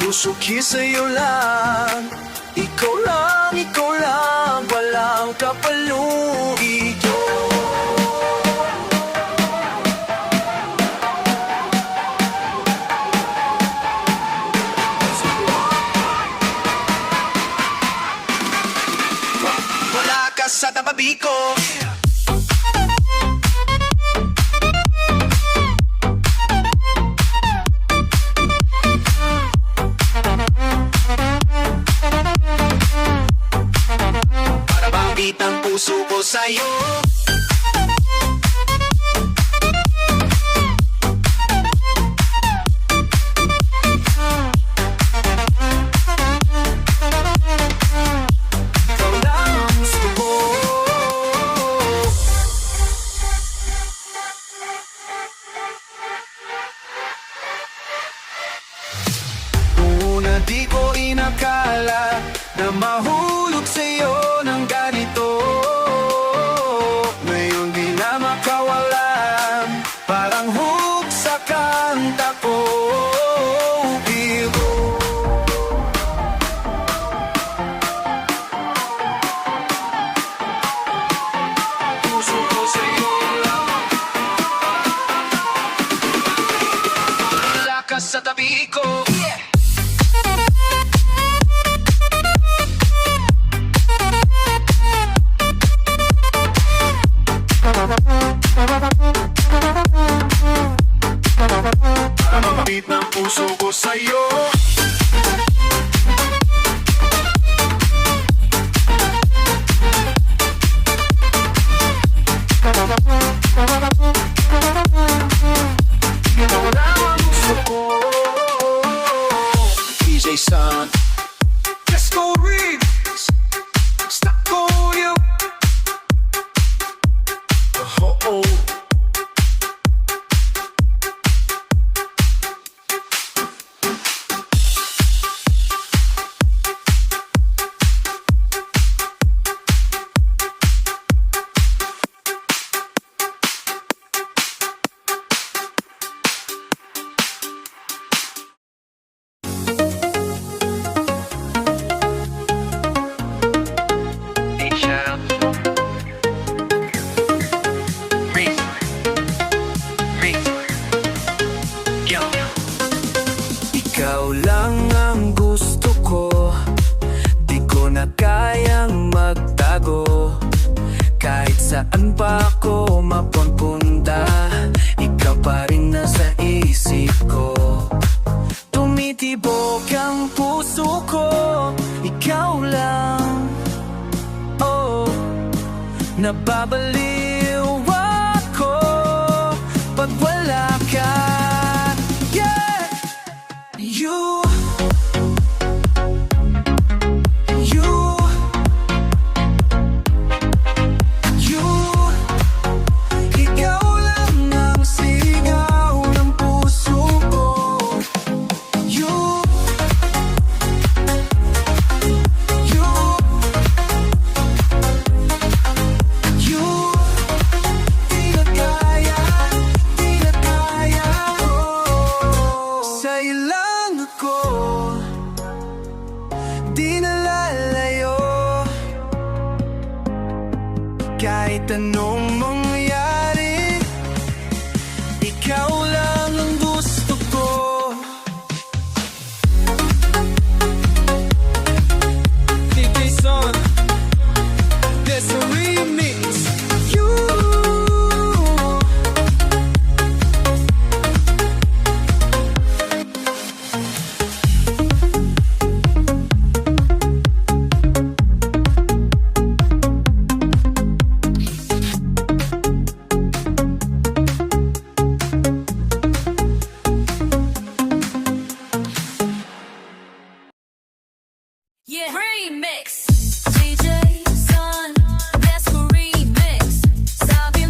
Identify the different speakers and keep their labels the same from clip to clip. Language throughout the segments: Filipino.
Speaker 1: Suki sa'yo lang, ikaw lang, walang kapaluito. Wala ka sa tabi ko. Ang puso ko sa'yo. Ikaw lang ang gusto ko. Una di ko inakala na mahulog sa'yo ng ganito. Ngayon di na makawalan, parang hook sa kanta ko. Bigo. Puso ko sa'yo lang, wala ka sa tabi ko. Mababit ng puso ko sa'yo. Ikaw lang ang gusto ko. DJ Son, let's go remix. Stuck on you. Oh. Ikaw lang ang gusto ko, di ko na kayang magtago. Kahit saan pa ako mapunta, ikaw pa rin nasa isip ko. Tumitibok ang puso ko, ikaw lang. Oh, nababaliw ako pag wala ka. You ikaw lang ang sigaw ng puso ko. You di na kaya, oh. Sa'yo lang ako, di na lalayo. Kahit anong mangyari, ikaw lang ang gusto ko. DJ Son, there's a remix. You
Speaker 2: Yeah, remix. DJ Son, let's go remix. Sabi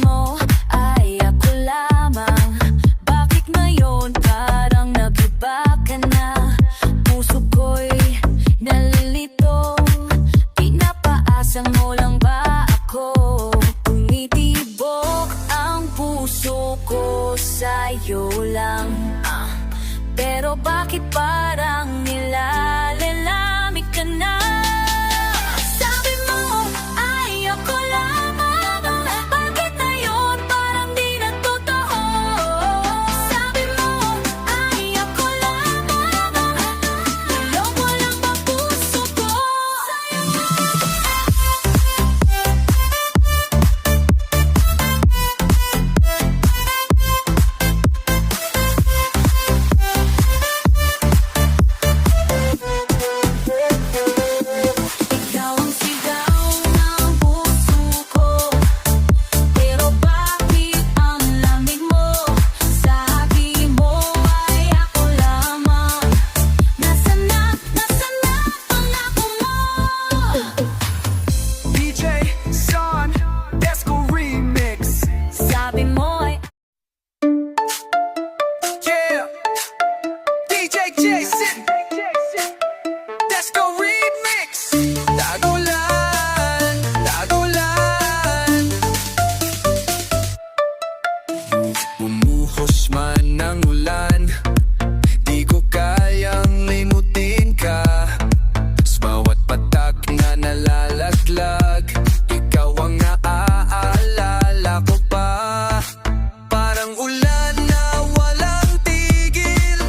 Speaker 2: mo ay ako lamang. Bakit ngayon parang nagiba ka na? Puso ko'y nalilito. Pinapaasang mo lang ba ako? Tumitibok ang puso ko sa'yo lang. Pero bakit parang nilalalamig ka na? Sabi mo ay ako lamang, bakit ngayon parang di na totoo? Sabi mo ay ako lamang, ilong mo lang ba puso ko? Ikaw ang sigaw ng puso ko, pero bakit ang lamig mo? Sabi mo ay ako lamang, nasaan na pangako mo?
Speaker 1: DJ Son, Desco Remix.
Speaker 2: Sabi mo ay
Speaker 1: Yeah, DJ Jason, Desco Remix. Tagulan, tagulan. Bumuhos man ang ulan, di ko kayang limutin ka. Sa bawat patak na nalalaglag, ikaw ang naaalala ko pa. Parang ulan na walang tigil,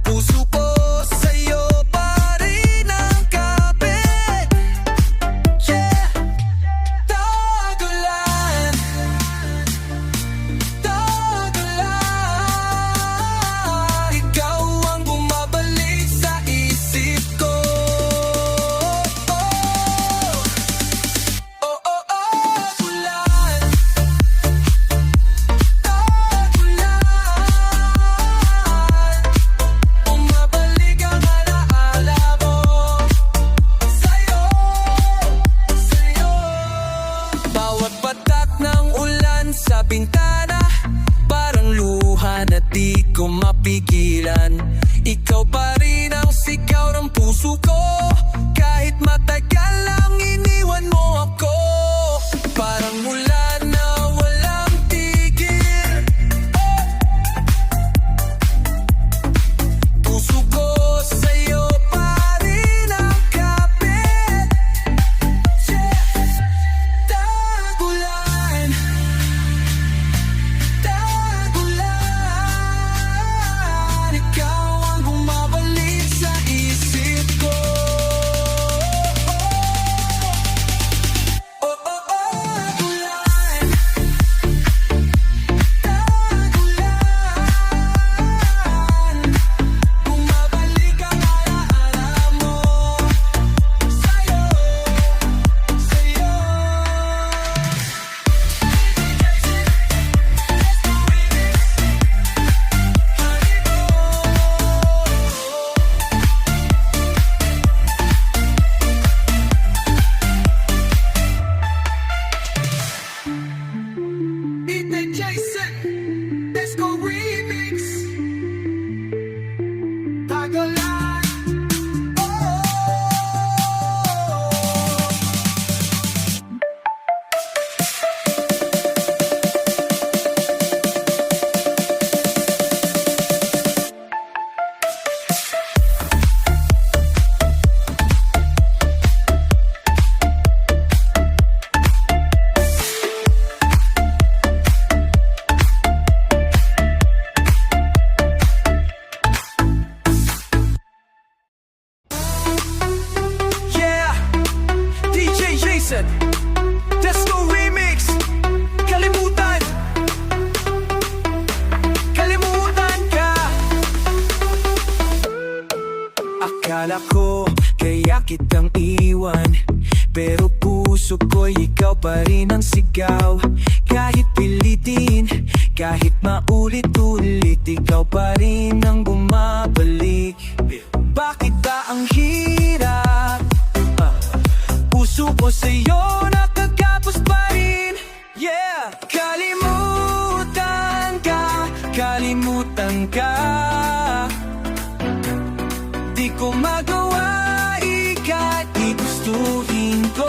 Speaker 1: puso ko sa'yo pa rin ang kapit. Yeah, tagulan, tagulan. Ikaw ang bumabalik sa isip ko. Oh, oh, oh, ulan, tagulan. Bumabalik ang alaala mo sa'yo, sa'yo. Bawat patak ng ulan sa bintana, parang luha na di ko mapigilan. Ikaw pa rin ang sigaw ng puso ko, kahit matagal lang iniwan mo ako. Parang ulan na walang tigil, puso ko sa'yo pa rin ang kapit. Yeah, tagulan, tagulan. Ikaw ang bumabalik sa isip ko. Oh, oh, oh, tagulan, tagulan. Bumabalik ang alaala mo sa'yo, sa'yo. Ethan Jason, Desco Remix. Tagulan, oh. Yeah, DJ Jason, Desco Remix. Kalimutan, kalimutan ka. Akala ko kaya kitang iwan, pero puso ko'y ikaw pa rin ang sigaw. Kahit pilitin, kahit maulit-ulit, ikaw pa rin ang bumabalik. Bakit ba ang hirap? Puso ko sa'yo nakagapos pa rin. Yeah, kalimutan ka, kalimutan ka. Di ko magawa, kahit gustuhin ko.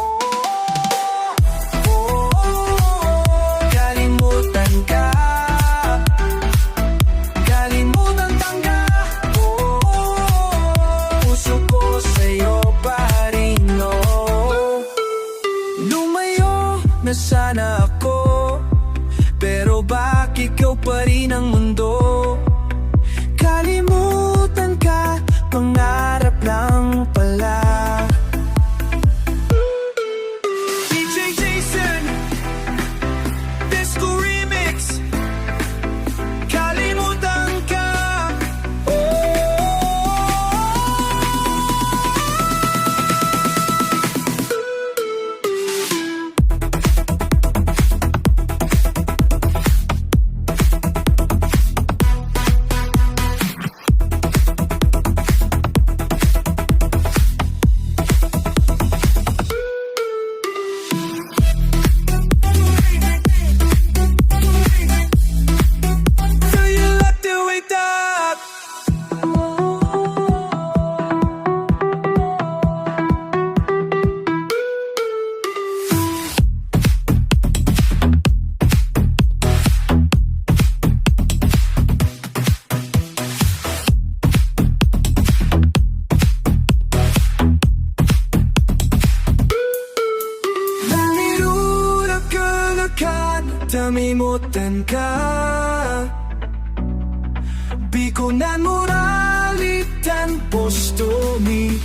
Speaker 1: Oh, oh, na sana ako, pero bakit ikaw pa rin ang mundo? Kalimutan ka, pangarap lang pala. DJ Jason, Disco Remix. Kalimutan ka. Do you like to wake up? Nalirurap ka na ka, tamimutan ka. Bikunan mo ralitan posto mi.